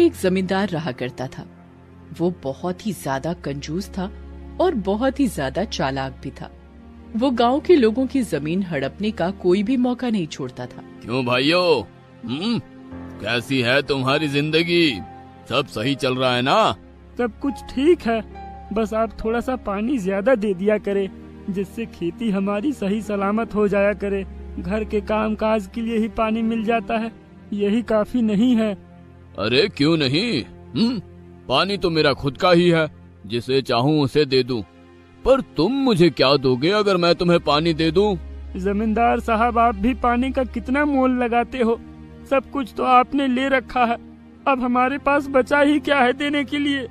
एक जमींदार रहा करता था। वो बहुत ही ज्यादा कंजूस था और बहुत ही ज्यादा चालाक भी था। वो गांव के लोगों की जमीन हड़पने का कोई भी मौका नहीं छोड़ता था। क्यों भाइयों, कैसी है तुम्हारी जिंदगी? सब सही चल रहा है ना? सब कुछ ठीक है, बस आप थोड़ा सा पानी ज्यादा दे दिया करे, जिससे खेती हमारी सही सलामत हो जाया करे। घर के काम काज के लिए ही पानी मिल जाता है, यही काफी नहीं है। अरे क्यों नहीं, पानी तो मेरा खुद का ही है, जिसे चाहूँ उसे दे दूं। पर तुम मुझे क्या दोगे अगर मैं तुम्हें पानी दे दूं? जमींदार साहब, आप भी पानी का कितना मोल लगाते हो? सब कुछ तो आपने ले रखा है, अब हमारे पास बचा ही क्या है देने के लिए?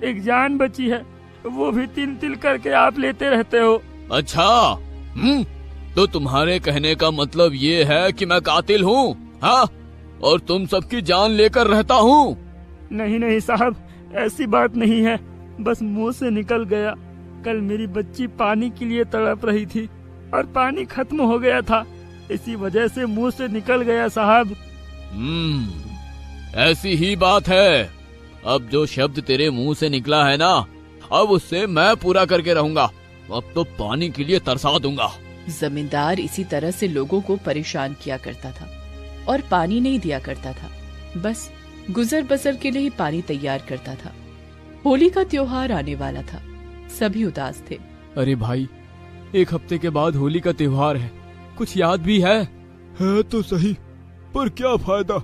एक जान बची है, वो भी तिल तिल करके आप लेते रहते हो। अच्छा, तो तुम्हारे कहने का मतलब ये है कि मैं कातिल हूँ, हाँ? और तुम सबकी जान लेकर रहता हूँ? नहीं नहीं साहब, ऐसी बात नहीं है, बस मुंह से निकल गया। कल मेरी बच्ची पानी के लिए तड़प रही थी और पानी खत्म हो गया था, इसी वजह से मुंह से निकल गया साहब। ऐसी ही बात है। अब जो शब्द तेरे मुंह से निकला है ना, अब उससे मैं पूरा करके रहूंगा। अब तो पानी के लिए तरसा दूंगा। जमींदार इसी तरह से लोगों को परेशान किया करता था और पानी नहीं दिया करता था, बस गुजर बसर के लिए ही पानी तैयार करता था। होली का त्योहार आने वाला था, सभी उदास थे। अरे भाई, एक हफ्ते के बाद होली का त्योहार है, कुछ याद भी है? है तो सही, पर क्या फायदा,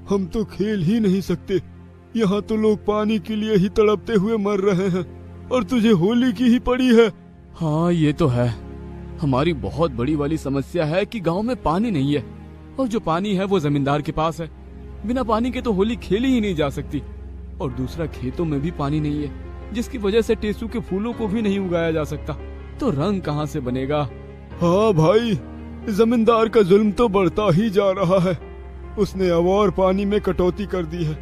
हम तो खेल ही नहीं सकते। यहाँ तो लोग पानी के लिए ही तड़पते हुए मर रहे हैं और तुझे होली की ही पड़ी है। हाँ ये तो है, हमारी बहुत बड़ी वाली समस्या है कि गांव में पानी नहीं है, और जो पानी है वो जमींदार के पास है। बिना पानी के तो होली खेली ही नहीं जा सकती। और दूसरा, खेतों में भी पानी नहीं है, जिसकी वजह से टेसू के फूलों को भी नहीं उगाया जा सकता, तो रंग कहाँ से बनेगा? हाँ भाई, जमींदार का जुल्म तो बढ़ता ही जा रहा है। उसने अब और पानी में कटौती कर दी है।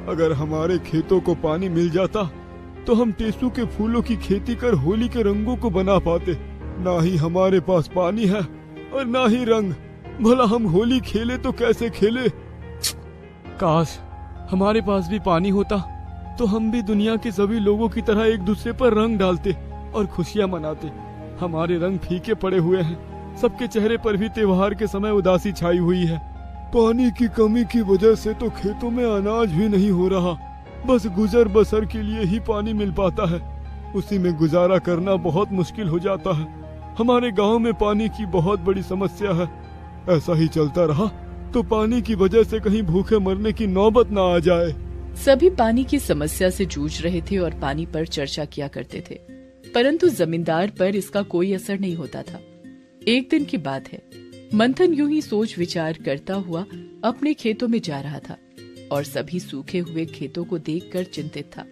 अगर हमारे खेतों को पानी मिल जाता तो हम टेसू के फूलों की खेती कर होली के रंगों को बना पाते। ना ही हमारे पास पानी है और ना ही रंग, भला हम होली खेले तो कैसे खेले? काश हमारे पास भी पानी होता, तो हम भी दुनिया के सभी लोगों की तरह एक दूसरे पर रंग डालते और खुशियां मनाते। हमारे रंग फीके पड़े हुए हैं, सबके चेहरे पर भी त्योहार के समय उदासी छाई हुई है। पानी की कमी की वजह से तो खेतों में अनाज भी नहीं हो रहा, बस गुजर बसर के लिए ही पानी मिल पाता है। उसी में गुजारा करना बहुत मुश्किल हो जाता है। हमारे गांव में पानी की बहुत बड़ी समस्या है। ऐसा ही चलता रहा तो पानी की वजह से कहीं भूखे मरने की नौबत ना आ जाए। सभी पानी की समस्या से जूझ रहे थे और पानी पर चर्चा किया करते थे, परंतु जमींदार पर इसका कोई असर नहीं होता था। एक दिन की बात है, मंथन यूं ही सोच विचार करता हुआ अपने खेतों में जा रहा था और सभी सूखे हुए खेतों को देखकर चिंतित था।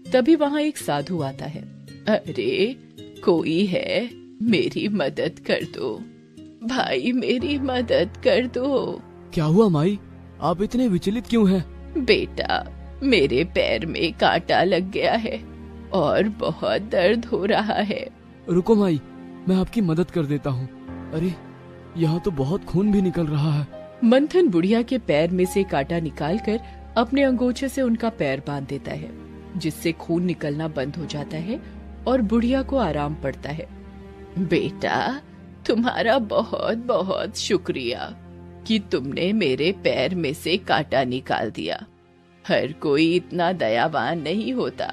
तभी वहाँ एक साधु आता है। अरे कोई है, मेरी मदद कर दो भाई, मेरी मदद कर दो। क्या हुआ माई, आप इतने विचलित क्यों हैं? बेटा, मेरे पैर में कांटा लग गया है और बहुत दर्द हो रहा है। रुको माई, मैं आपकी मदद कर देता हूँ। अरे यहाँ तो बहुत खून भी निकल रहा है। मंथन बुढ़िया के पैर में से कांटा निकालकर अपने अंगोछे से उनका पैर बांध देता है, जिससे खून निकलना बंद हो जाता है और बुढ़िया को आराम पड़ता है। बेटा, तुम्हारा बहुत बहुत शुक्रिया कि तुमने मेरे पैर में से कांटा निकाल दिया। हर कोई इतना दयावान नहीं होता।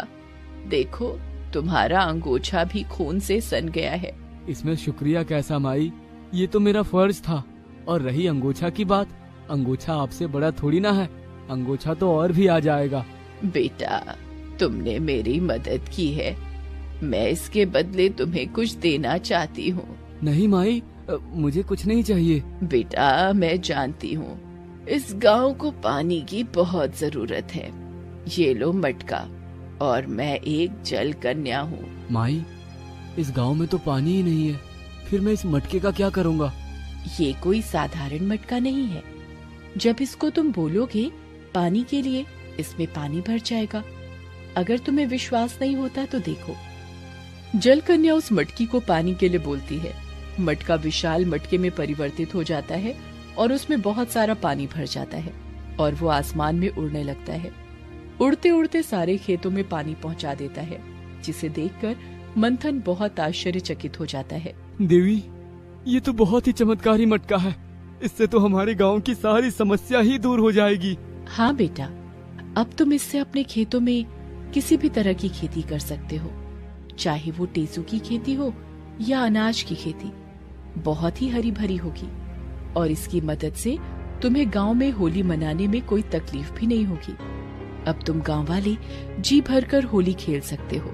देखो, तुम्हारा अंगोछा भी खून से सन गया है। इसमें शुक्रिया कैसा माई, ये तो मेरा फर्ज था। और रही अंगोछा की बात, अंगोछा आपसे बड़ा थोड़ी ना है, अंगोछा तो और भी आ जाएगा। बेटा, तुमने मेरी मदद की है, मैं इसके बदले तुम्हें कुछ देना चाहती हूँ। नहीं माई, मुझे कुछ नहीं चाहिए। बेटा, मैं जानती हूँ इस गांव को पानी की बहुत जरूरत है। ये लो मटका, और मैं एक जल कन्या हूँ। माई, इस गांव में तो पानी ही नहीं है, फिर मैं इस मटके का क्या करूँगा? ये कोई साधारण मटका नहीं है। जब इसको तुम बोलोगे पानी के लिए, इसमें पानी भर जाएगा। अगर तुम्हें विश्वास नहीं होता तो देखो। जल कन्या उस मटकी को पानी के लिए बोलती है। मटका विशाल मटके में परिवर्तित हो जाता है और उसमें बहुत सारा पानी भर जाता है और वो आसमान में उड़ने लगता है। उड़ते उड़ते सारे खेतों में पानी पहुंचा देता है, जिसे देखकर मंथन बहुत आश्चर्यचकित हो जाता है। देवी, ये तो बहुत ही चमत्कारी मटका है। इससे तो हमारे गांव की सारी समस्या ही दूर हो जाएगी। हाँ बेटा, अब तुम इससे अपने खेतों में किसी भी तरह की खेती कर सकते हो, चाहे वो टेसू की खेती हो या अनाज की खेती। बहुत ही हरी भरी होगी और इसकी मदद से तुम्हें गांव में होली मनाने में कोई तकलीफ भी नहीं होगी। अब तुम गांव वाले जी भरकर होली खेल सकते हो।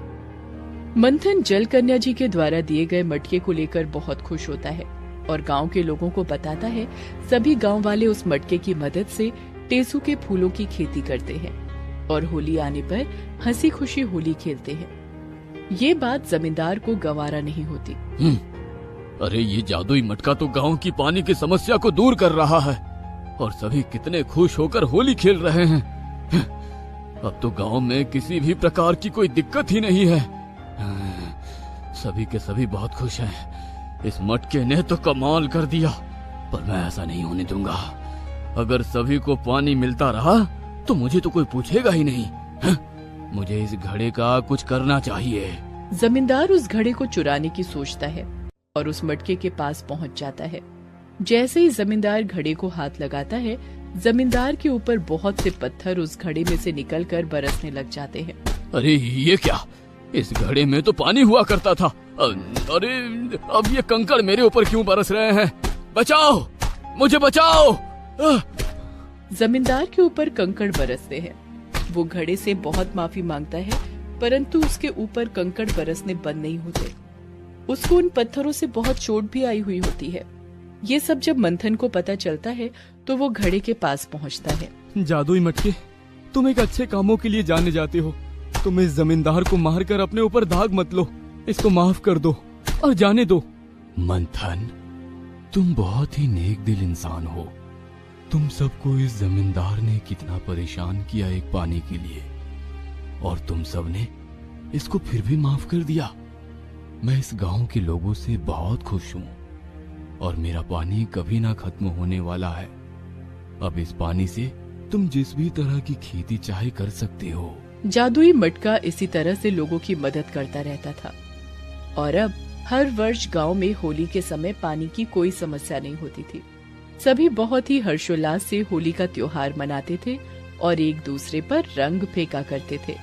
मंथन जल कन्या जी के द्वारा दिए गए मटके को लेकर बहुत खुश होता है और गांव के लोगों को बताता है। सभी गांव वाले उस मटके की मदद से टेसू के फूलों की खेती करते हैं और होली आने पर हंसी खुशी होली खेलते हैं। ये बात जमींदार को गवारा नहीं होती। अरे ये जादुई मटका तो गांव की पानी की समस्या को दूर कर रहा है और सभी कितने खुश होकर होली खेल रहे हैं। अब तो गांव में किसी भी प्रकार की कोई दिक्कत ही नहीं है। सभी के सभी बहुत खुश हैं। इस मटके ने तो कमाल कर दिया, पर मैं ऐसा नहीं होने दूंगा। अगर सभी को पानी मिलता रहा तो मुझे तो कोई पूछेगा ही नहीं। मुझे इस घड़े का कुछ करना चाहिए। जमींदार उस घड़े को चुराने की सोचता है और उस मटके के पास पहुंच जाता है। जैसे ही जमींदार घड़े को हाथ लगाता है, जमींदार के ऊपर बहुत से पत्थर उस घड़े में से निकलकर बरसने लग जाते हैं। अरे ये क्या? इस घड़े में तो पानी हुआ करता था। अरे अब ये कंकड़ मेरे ऊपर क्यों बरस रहे हैं? बचाओ, मुझे बचाओ। जमींदार के ऊपर कंकड़ बरसते हैं। वो घड़े से बहुत माफी मांगता है, परंतु उसके ऊपर कंकड़ बरसने बंद नहीं होते। उसको उन पत्थरों से बहुत चोट भी आई हुई होती है। ये सब जब मंथन को पता चलता है तो वो घड़े के पास पहुंचता है। जादुई मटके, तुम एक अच्छे कामों के लिए जाने जाते हो। तुम इस जमींदार को मारकर अपने ऊपर दाग मत लो। इसको माफ कर दो और जाने दो। मंथन, तुम बहुत ही नेक दिल इंसान हो। तुम सबको इस जमींदार ने कितना परेशान किया एक पानी के लिए, और तुम सब ने इसको फिर भी माफ कर दिया। मैं इस गांव के लोगों से बहुत खुश हूँ और मेरा पानी कभी ना खत्म होने वाला है। अब इस पानी से तुम जिस भी तरह की खेती चाहे कर सकते हो। जादुई मटका इसी तरह से लोगों की मदद करता रहता था और अब हर वर्ष गांव में होली के समय पानी की कोई समस्या नहीं होती थी। सभी बहुत ही हर्षोल्लास से होली का त्योहार मनाते थे और एक दूसरे पर रंग फेंका करते थे।